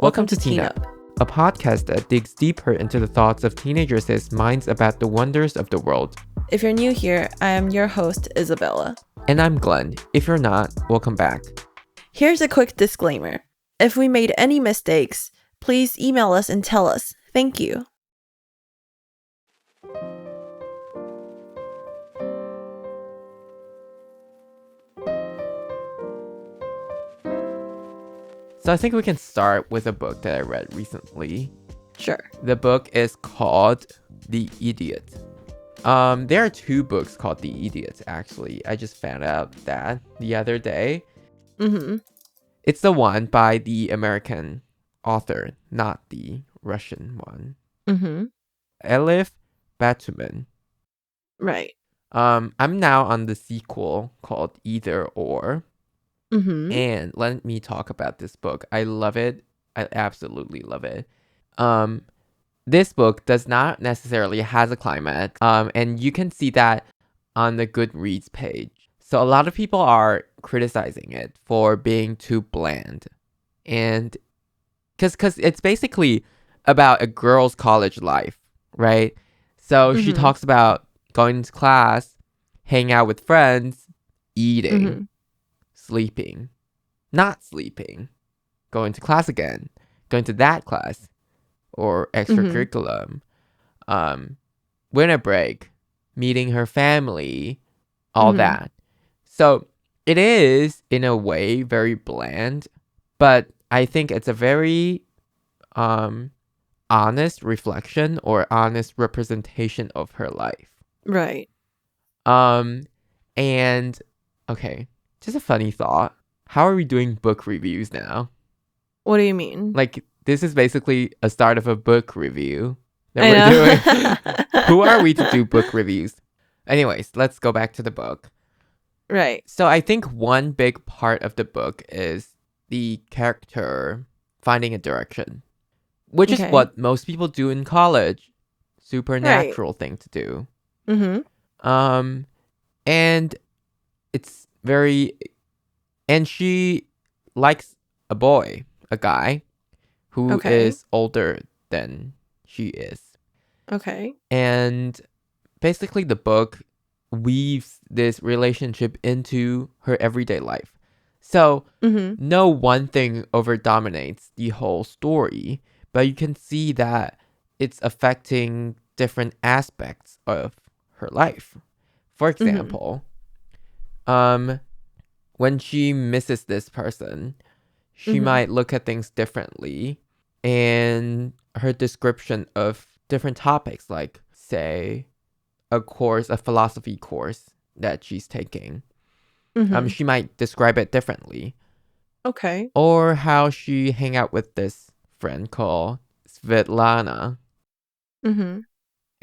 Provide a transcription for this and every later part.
Welcome to Teen Up, a podcast that digs deeper into the thoughts of teenagers' minds about the wonders of the world. If you're new here, I am your host, Isabella. And I'm Glenn. If you're not, welcome back. Here's a quick disclaimer. If we made any mistakes, please email us and tell us. Thank you. So I think we can start with a book that I read recently. Sure. The book is called The Idiot. There are two books called The Idiot, actually. I just found out that the other day. It's the one by the American author, not the Russian one. Elif Batuman. Right. I'm now on the sequel called Either Or. And let me talk about this book. I love it. I absolutely love it. This book does not necessarily has a climax. And you can see that on the Goodreads page. So a lot of people are criticizing it for being too bland. And because it's basically about a girl's college life, right? So she talks about going to class, hanging out with friends, eating, sleeping, not sleeping, going to class again, going to that class, or extracurriculum, winter break, meeting her family, all that. So it is, in a way, very bland, but I think it's a very honest reflection or honest representation of her life. Right. And, okay, just a funny thought. How are we doing book reviews now? What do you mean? Like, this is basically a start of a book review that we're doing. Who are we to do book reviews? Anyways, let's go back to the book. Right. So I think one big part of the book is the character finding a direction, which is what most people do in college. Supernatural thing to do. And it's very... And she likes a boy, a guy, who is older than she is. Okay. And basically the book weaves this relationship into her everyday life. So no one thing over-dominates the whole story, but you can see that it's affecting different aspects of her life. For example, when she misses this person, she might look at things differently, and her description of different topics, like, say, a philosophy course that she's taking, she might describe it differently. Okay. Or how she hang out with this friend called Svetlana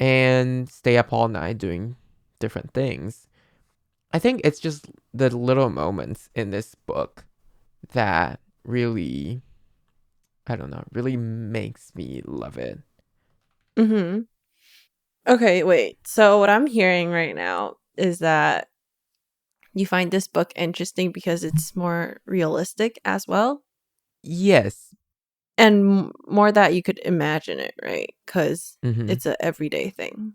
and stay up all night doing different things. I think it's just the little moments in this book that really, I don't know, really makes me love it. Okay, wait. So what I'm hearing right now is that you find this book interesting because it's more realistic as well? Yes. And more that you could imagine it, right? Because it's an everyday thing.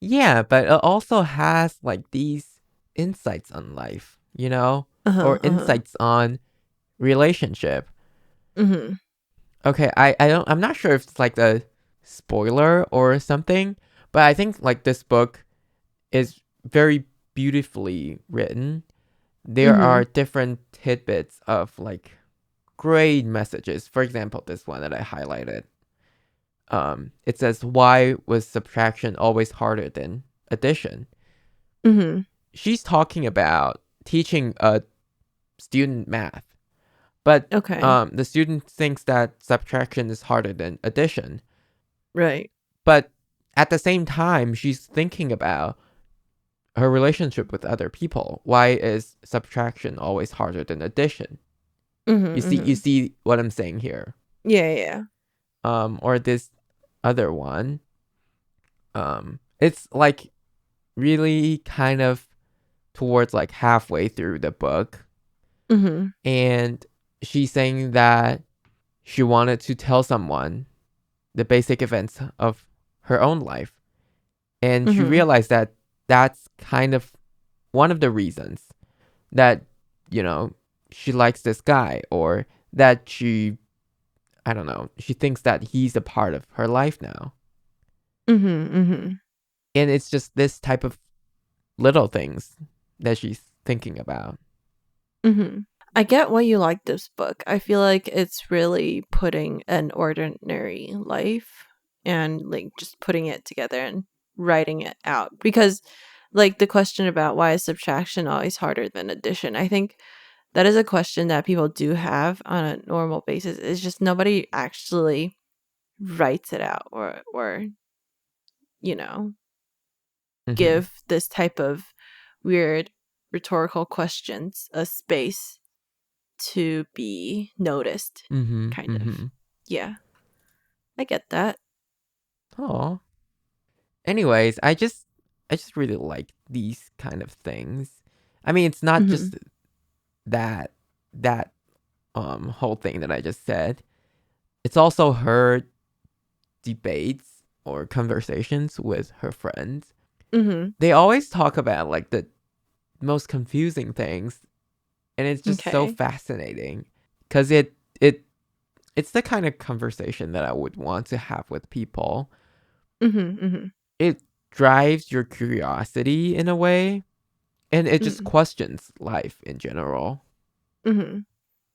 Yeah, but it also has like these insights on life, you know? Or insights on relationship. Okay, I'm not sure if it's like a spoiler or something, but I think like this book is very beautifully written. There are different tidbits of like great messages. For example, this one that I highlighted. It says, "Why was subtraction always harder than addition?" She's talking about teaching a student math, but the student thinks that subtraction is harder than addition. Right. But at the same time, she's thinking about her relationship with other people. Why is subtraction always harder than addition? You see what I'm saying here? Yeah. Or this other one. It's like really kind of towards like halfway through the book. And she's saying that she wanted to tell someone the basic events of her own life. And she Mhm. realized that that's kind of one of the reasons that, you know, she likes this guy, or that I don't know, she thinks that he's a part of her life now. Mhm. Mhm. And it's just this type of little things that she's thinking about. Mhm. I get why you like this book. I feel like it's really putting an ordinary life and like just putting it together and writing it out. Because like the question about why is subtraction always harder than addition? I think that is a question that people do have on a normal basis. It's just nobody actually writes it out or you know, Mhm. give this type of weird rhetorical questions a space to be noticed, Mhm. kind of. Mhm. Yeah, I get that. Oh. Anyways, I just really like these kind of things. I mean, it's not Mhm. just that whole thing that I just said. It's also her debates or conversations with her friends. Mhm. They always talk about like the most confusing things, and it's just so Okay. fascinating cuz it's the kind of conversation that I would want to have with people. Mhm. Mhm. It drives your curiosity in a way, and it just Mhm. questions life in general. Mhm.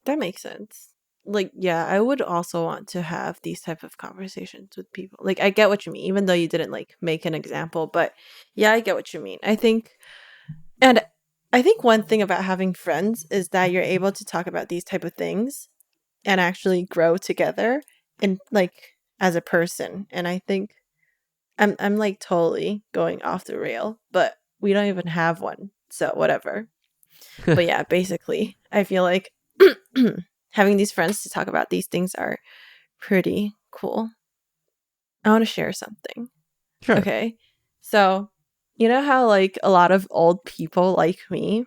That makes sense. Like, yeah, I would also want to have these type of conversations with people. Like, I get what you mean, even though you didn't like make an example, but yeah, I get what you mean. And I think one thing about having friends is that you're able to talk about these type of things and actually grow together and like as a person. And I think I'm like totally going off the rail, but we don't even have one. So whatever. But yeah, basically, I feel like having these friends to talk about these things are pretty cool. I want to share something. Sure. Okay. So, you know how like a lot of old people like me,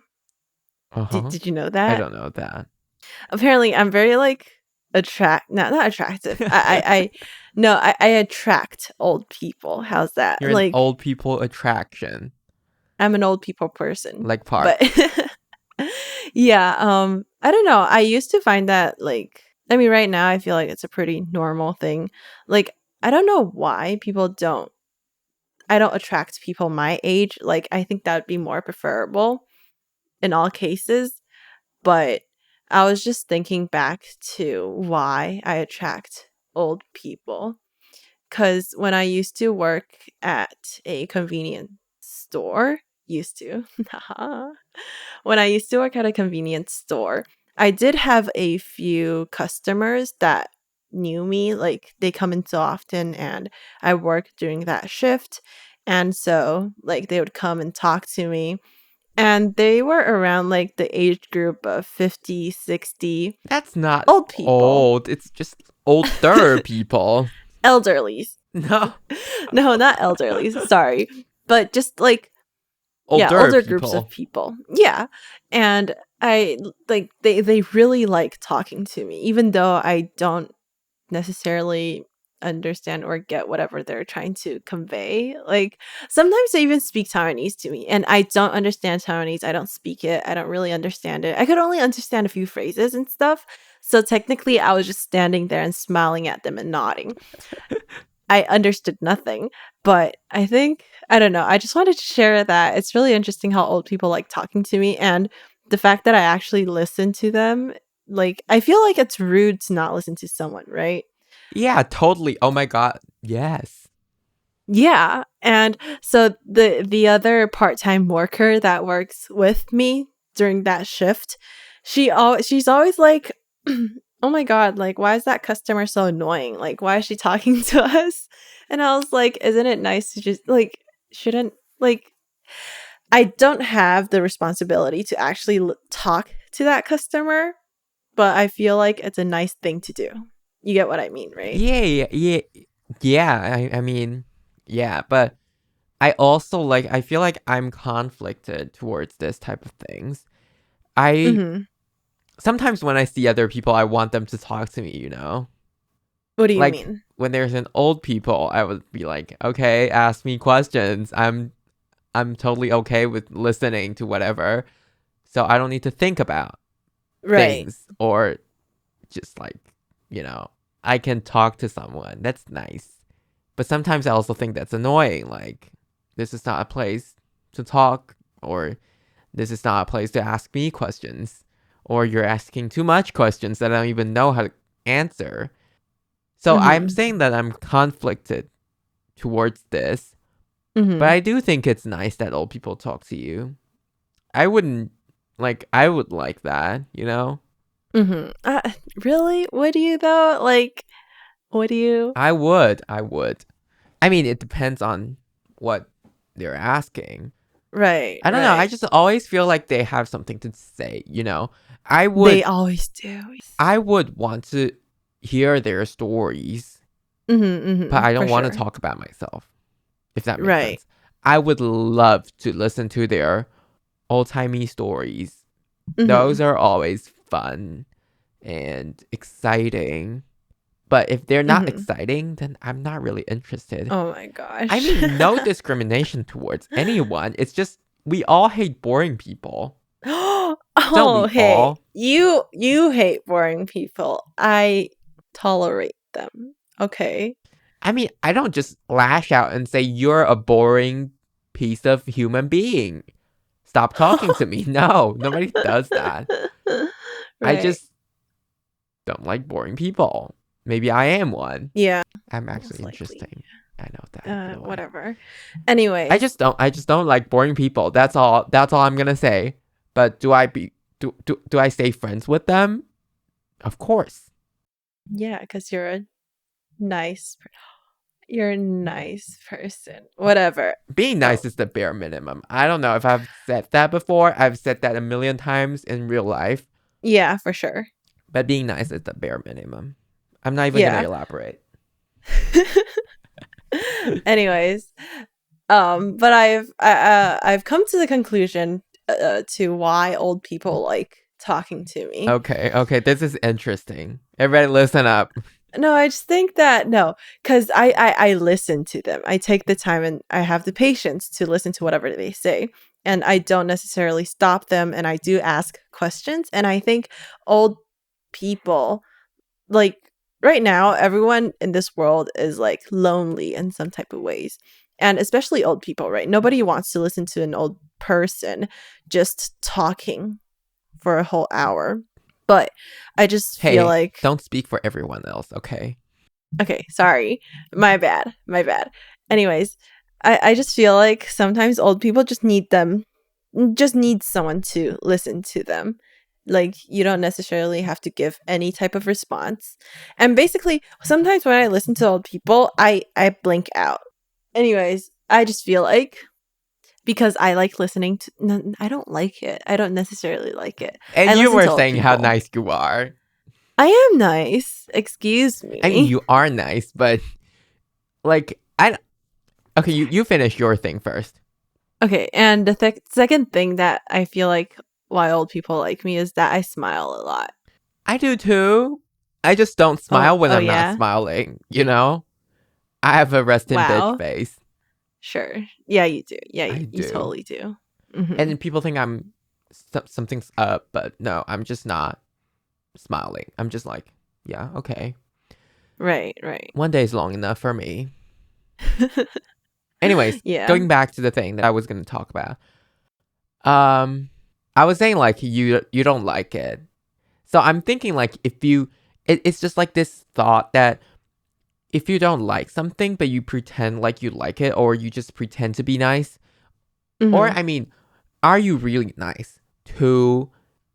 Uh-huh. did you know I that? don't know that. Apparently I'm very like not attractive. I no, I attract old people. How's that? You're an Like old people attraction, I'm an old people person. like But Park. yeah, I don't know. I used to find that like I mean right now I feel like it's a pretty normal thing. Like I don't know why people don't I don't attract people my age. Like I think that would be more preferable in all cases, but I was just thinking back to why I attract old people. Because when I used to work at a convenience store, used to, when I used to work at a convenience store, I did have a few customers that knew me. Like they come in so often, and I worked during that shift. And so, like, they would come and talk to me. And they were around like the age group of 50, 60 That's not old people, old. It's just older people. elderlies. No, No, not elderlies. Sorry. But just like yeah, older older groups of people. people. Yeah. And I like they really like talking to me even though I don't necessarily understand or get whatever they're trying to convey. Like sometimes they even speak Taiwanese to me and I don't understand Taiwanese. I don't speak it. I don't really understand it. I could only understand a few phrases and stuff. So technically I was just standing there and smiling at them and nodding. I understood nothing, but I think I don't know, I just wanted to share that it's really interesting how old people like talking to me and the fact that I actually listen to them, like I feel like it's rude to not listen to someone, right? Yeah, totally. Oh my god. Yes. Yeah, and so the other part-time worker that works with me during that shift, she's always like, "Oh my god, like why is that customer so annoying? Like why is she talking to us?" And I was like, "Isn't it nice to just like shouldn't like I don't have the responsibility to actually talk to that customer, but I feel like it's a nice thing to do." You get what I mean, right? Yeah. I mean, yeah, but I also like. I feel like I'm conflicted towards this type of things. I Mhm. Sometimes when I see other people, I want them to talk to me. What do you Like mean? when there's an old people, I would be like, okay, ask me questions. I'm totally okay with listening to whatever. So I don't need to think about Right. things or just like, you know, I can talk to someone. That's nice. But sometimes I also think that's annoying. Like, this is not a place to talk, or this is not a place to ask me questions, or you're asking too much questions that I don't even know how to answer. So I'm Mhm. saying that I'm conflicted towards this, but Mhm. I do think it's nice that old people talk to you. I wouldn't, like, I would like that, you know? Mhm. Really? Would you though? Like, would you? I would. I would. I mean, it depends on what they're asking. Right, I don't know. I right. just always feel like they have something to say, you know? I They would always do. I would want to hear their stories, Mhm, but mhm, I for don't want to sure. talk about myself, if that makes Right. sense. I would love to listen to their old-timey stories. Those Mhm, are always fun and exciting. But if they're not mhm. exciting, then I'm not really interested. Oh my I gosh. mean, no discrimination towards anyone. It's just we all hate boring people. Don't Oh, we hey. all? You hate boring people. I tolerate them. Okay. I mean, I don't just lash out and say you're a boring piece of human being. Stop talking to me. No, nobody does that. I Right. just don't like boring people. Maybe I am one. Yeah, I'm actually most likely. interesting. I know that, by the way. Whatever. Anyways, I just don't like boring people. That's all I'm gonna say. But do I stay friends with them? Of course. yeah, because you're a nice person. Whatever. Being Oh, nice is the bare minimum. I don't know if I've said that before. I've said that a million times in real life, yeah, for sure. but being nice is the bare minimum. I'm not even gonna Yeah. elaborate. Anyways, but I've come to the conclusion to why old people like talking to me. Okay, okay, this is interesting. Everybody listen up. No, I just think that no, because I listen to them. I take the time and I have the patience to listen to whatever they say. And I don't necessarily stop them and I do ask questions. And I think old people, like right now, everyone in this world is like lonely in some type of ways. And especially old people, right? Nobody wants to listen to an old person just talking for a whole hour. But I just feel Hey, like don't speak for everyone else, okay? okay, sorry. My bad. My bad. Anyways, I just feel like sometimes old people just need someone to listen to them. Like you don't necessarily have to give any type of response. And basically, sometimes when I listen to old people, I blink out. Anyways, I just feel like because I like listening to I don't like it. I don't necessarily like it. And I you listen were to old saying how people. nice you are. I am nice. Excuse I mean, me. you are nice, but like, I. Okay, you finish your thing first. Okay, and the second thing that I feel like why old people like me is that I smile a lot. I do too. I just don't smile when Oh I'm not yeah. smiling, you know? I have a rest in bitch Wow. face. Sure. Yeah, you do. Yeah, I you do. totally do. Mhm. And people think I'm something's up, but no, I'm just not smiling. I'm just like, yeah, okay. Right, right. One day is long enough for me. Anyways, Yeah. going back to the thing that I was going to talk about. Um I was saying like you don't like it. So I'm thinking like if you it's just like this thought that if you don't like something but you pretend like you like it or you just pretend to be nice, or Mhm. I mean, are you really nice to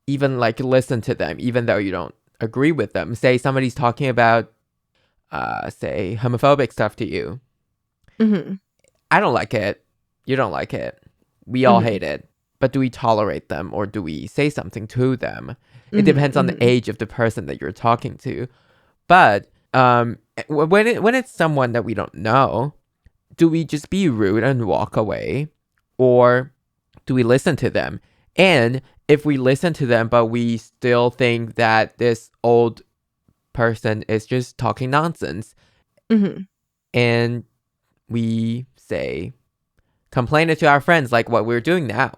even like listen to them even though you don't agree with them? Say somebody's talking about say homophobic stuff to you. Mhm. I don't like it. You don't like it. We all Mhm. hate it. But do we tolerate them or do we say something to them? It Mhm. depends on the Mhm. age of the person that you're talking to. But when it's someone that we don't know, do we just be rude and walk away, or do we listen to them? And if we listen to them, but we still think that this old person is just talking nonsense. And we say, complain it to our friends like what we're doing now.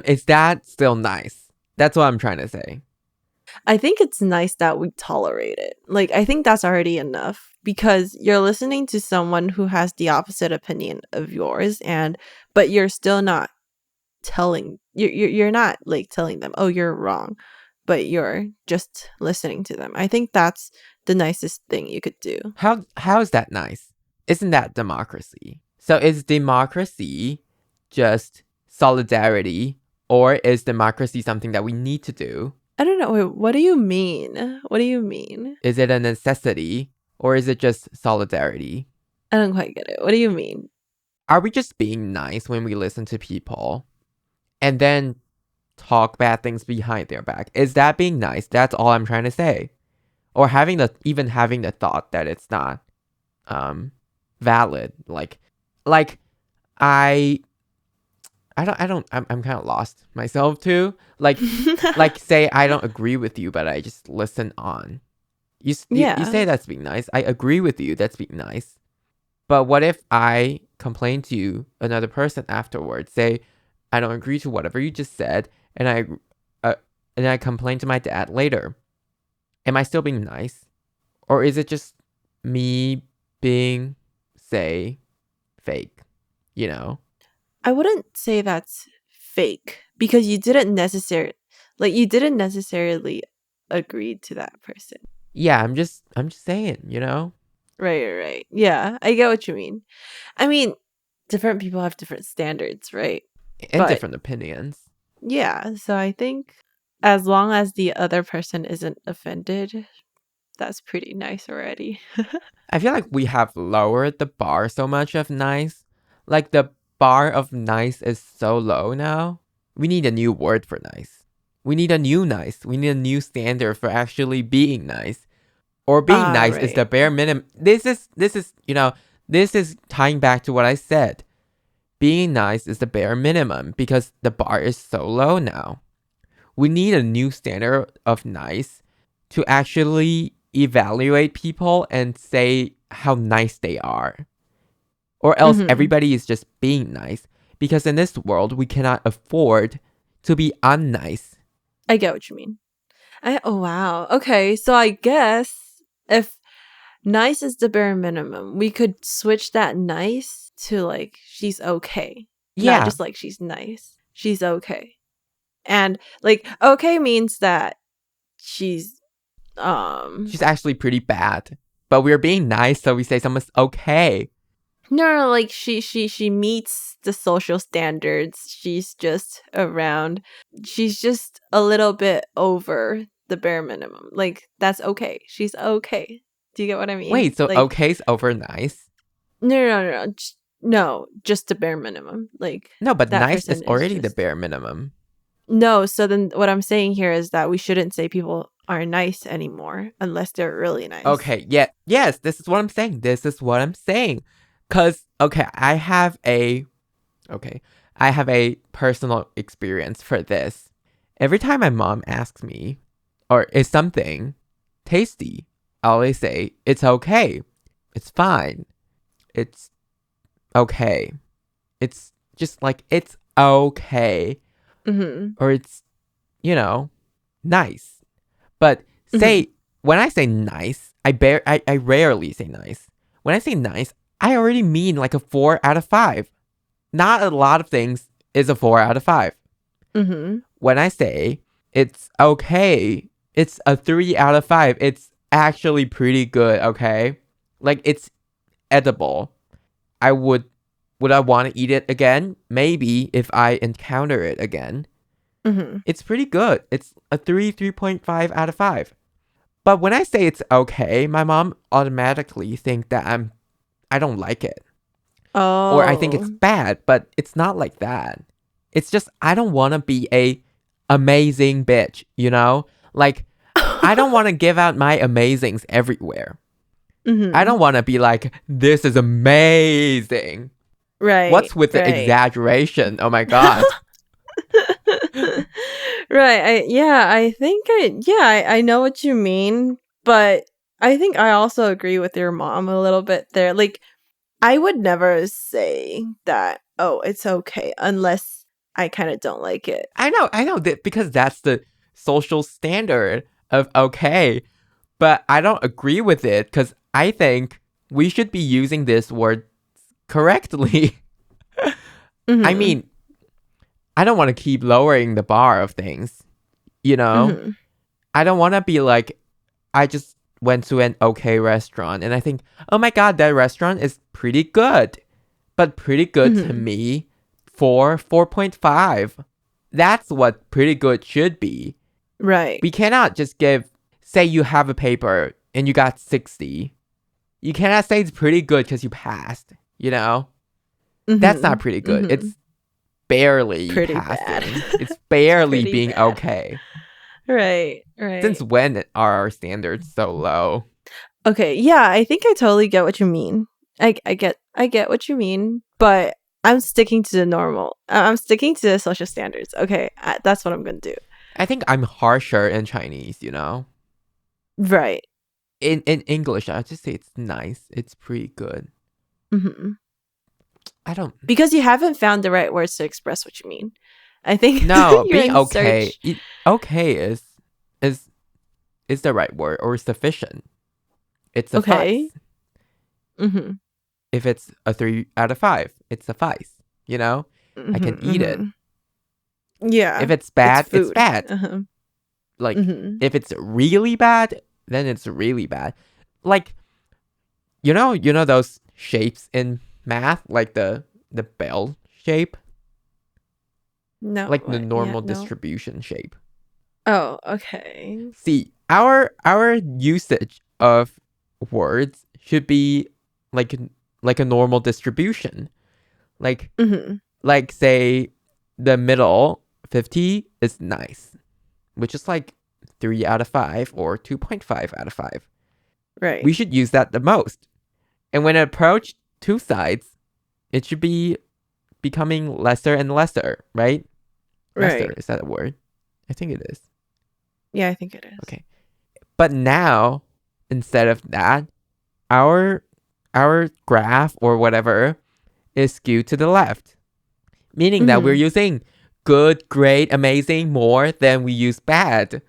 Is that still nice? That's what I'm trying to say. I think it's nice that we tolerate it. Like, I think that's already enough because you're listening to someone who has the opposite opinion of yours, but you're still not you're not like telling them, oh, you're wrong, but you're just listening to them. I think that's the nicest thing you could do. How is that nice? Isn't that democracy? So is democracy just solidarity, or is democracy something that we need to do? I don't know. Wait, what do you mean? What do you mean? Is it a necessity, or is it just solidarity? I don't quite get it. What do you mean? Are we just being nice when we listen to people and then talk bad things behind their back? Is that being nice? That's all I'm trying to say. Or even having the thought that it's not valid. I'm kind of lost myself too. Like say I don't agree with you, but I just listen on. You say that's being nice. I agree with you. That's being nice. But what if I complain to you, another person afterwards, say I don't agree to whatever you just said, and I complain to my dad later? Am I still being nice, or is it just me being, say, fake? You know? I wouldn't say that's fake because you didn't necessarily agree to that person. Yeah, I'm just saying, you know? Right. Yeah, I get what you mean. I mean, different people have different standards, right? And different opinions. Yeah, so I think as long as the other person isn't offended, that's pretty nice already. I feel like we have lowered the bar so much of nice. Like the bar of nice is so low now. We need a new word for nice. We need a new nice. We need a new standard for actually being nice. Or being nice is the bare minimum. This is tying back to what I said. Being nice is the bare minimum because the bar is so low now. We need a new standard of nice to actually evaluate people and say how nice they are. Or else everybody is just being nice. Because in this world, we cannot afford to be unnice. I get what you mean. Oh, wow. Okay, so I guess if nice is the bare minimum, we could switch that nice to like she's okay. Yeah. Not just like she's nice. She's okay. And like okay means that she's actually pretty bad. But we're being nice, so we say someone's okay. No, like she meets the social standards. She's just around. She's just a little bit over the bare minimum. Like that's okay. She's okay. Do you get what I mean? Wait, so like, okay's over nice? No, just the bare minimum. Like no, but that nice is already just... the bare minimum. No, so then what I'm saying here is that we shouldn't say people are nice anymore unless they're really nice. Okay, yeah, yes, this is what I'm saying. Cause I have a personal experience for this. Every time my mom asks me, or is something tasty, I always say, it's okay. It's fine. It's okay. It's just like, it's okay. Or it's, nice. But when I say nice, I rarely say nice. When I say nice, I already mean like a 4 out of 5. Not a lot of things is a 4 out of 5. When I say it's okay, it's a 3 out of 5. It's actually pretty good, okay? Like, it's edible. Would I want to eat it again? Maybe if I encounter it again. It's pretty good. It's a 3.5 out of 5. But when I say it's okay, my mom automatically think that I don't like it. Oh. Or I think it's bad, but it's not like that. It's just I don't want to be a amazing bitch, you know? Like, I don't want to give out my amazings everywhere. I don't want to be like, this is amazing. Right. What's with the exaggeration? Oh my God. Right. I know what you mean, but I think I also agree with your mom a little bit there. Like, I would never say that, oh, it's okay, unless I kind of don't like it. I know that because that's the social standard of okay, but I don't agree with it because I think we should be using this word correctly. I Mhm. mean, I don't want to keep lowering the bar of things, you know? Mhm. I don't want to be like, I just went to an okay restaurant and I think, oh my God, that restaurant is pretty good. But pretty good to Mhm. me, 4.5. That's what pretty good should be. Right. We cannot just say you have a paper and you got 60. You cannot say it's pretty good because you passed, you know? That's not Mhm. pretty good. Mhm. It's barely Pretty bad. passing. It's It's barely pretty being bad. okay. Right. Since Right. when are our standards so low? Okay, yeah, I think I totally get what you mean. I get what you mean, but I'm sticking to the normal. I'm sticking to the social standards. Okay, that's what I'm gonna do. I think I'm harsher in Chinese, you know? Right. In English, I just say it's nice. It's pretty good. Hmm. I don't. Because you haven't found the right words to express what you mean. I think No, you're being in okay. search. Okay is is the right word or sufficient. It Okay. suffice. Hmm. If it's a 3 out of 5, it suffice. You know, I Hmm. can eat it. Hmm. Yeah, If it's it's bad, it's food. bad. Uh-huh. Like Hmm. if it's really bad, then it's really bad. Like you know those shapes in math, like the bell shape, No, like the what? Yeah, normal no. distribution shape. Oh, okay. See, our usage of words should be like like a normal distribution. Like Hmm. like say the middle 50 is nice, which is like 3 out of 5 or 2.5 out of 5. Right. We should use that the most. And when it approach two sides, it should be becoming lesser and lesser, right? Lesser, Right. is that a word? I think it is. Yeah, I think it is. Okay. But now, instead of that, our our graph or whatever is skewed to the left, meaning that we're Hmm. using good, great, amazing more than we use bad.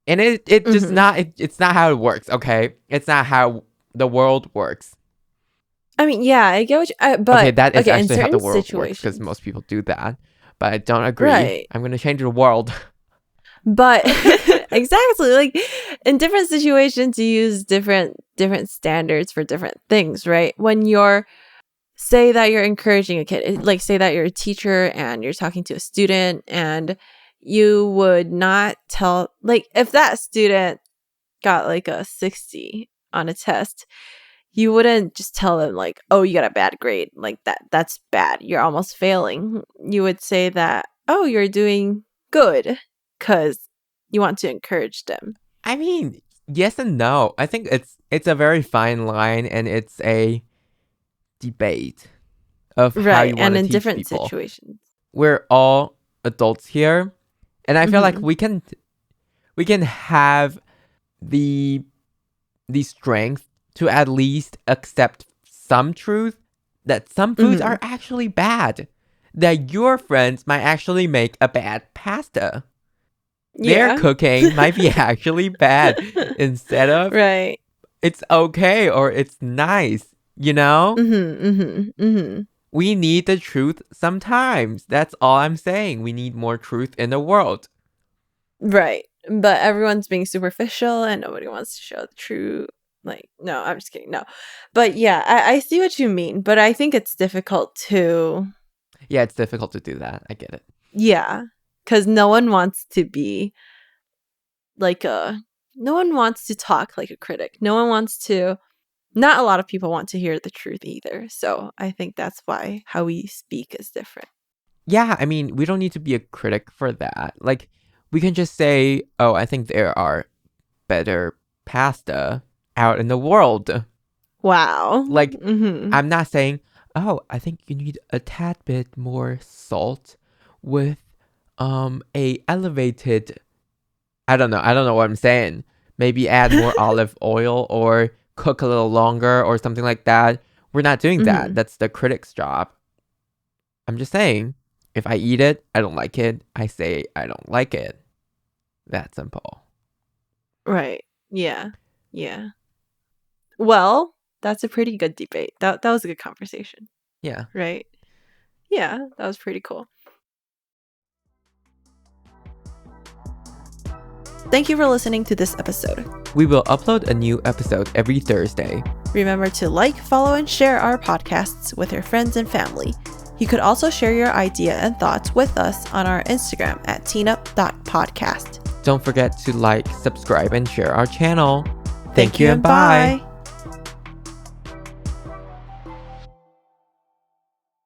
And it just Hmm. not it's not how it works, okay? It's not how the world works. I mean, yeah, I get what you, Okay, but that is okay, in actually how the certain world works because situations, most people do that. But I don't agree. right? I'm going to change the world. But exactly, like in different situations, you use different standards for different things, right? When you're say that you're encouraging a kid, like say that you're a teacher and you're talking to a student, and you would not tell like if that student got like a 60 on a test, you wouldn't just tell them like, "Oh, you got a bad grade." Like that's bad. You're almost failing. You would say that, "Oh, you're doing good," cuz you want to encourage them. I mean, yes and no. I think it's a very fine line and it's a debate of how Right. you want And to in teach different people. situations. We're all adults here, and I feel like Mhm. we can have the the strength to at least accept some truth that some foods are Mhm. actually bad. That your friends might actually make a bad pasta. Their Yeah. cooking might be actually bad instead of Right. it's okay or it's nice, you know? Mhm. Mhm. Mhm. We need the truth sometimes. That's all I'm saying. We need more truth in the world. Right. But everyone's being superficial and nobody wants to show the true like no, I'm just kidding. No. But yeah, I see what you mean, but I think it's difficult to Yeah, it's difficult to do that. I get it. yeah, cuz no one wants to be like a no one wants to talk like a critic. No one wants to not a lot of people want to hear the truth either. So, I think that's why how we speak is different. Yeah, I mean, we don't need to be a critic for that. Like, we can just say, oh, I think there are better pasta out in the world. Wow. Like, Mhm. I'm not saying, oh, I think you need a tad bit more salt with A elevated, I don't know what I'm saying. Maybe add more olive oil or cook a little longer or something like that. We're not doing that. That's the critic's job. I'm just saying, if I eat it, I don't like it, I say I don't like it. That simple. Right. Yeah. Yeah. Well, that's a pretty good debate. That was a good conversation. Yeah. Right? Yeah, that was pretty cool. Thank you for listening to this episode. We will upload a new episode every Thursday. Remember to like, follow, and share our podcasts with your friends and family. You could also share your idea and thoughts with us on our Instagram at teenup.podcast. Don't forget to like, subscribe, and share our channel. Thank you and bye.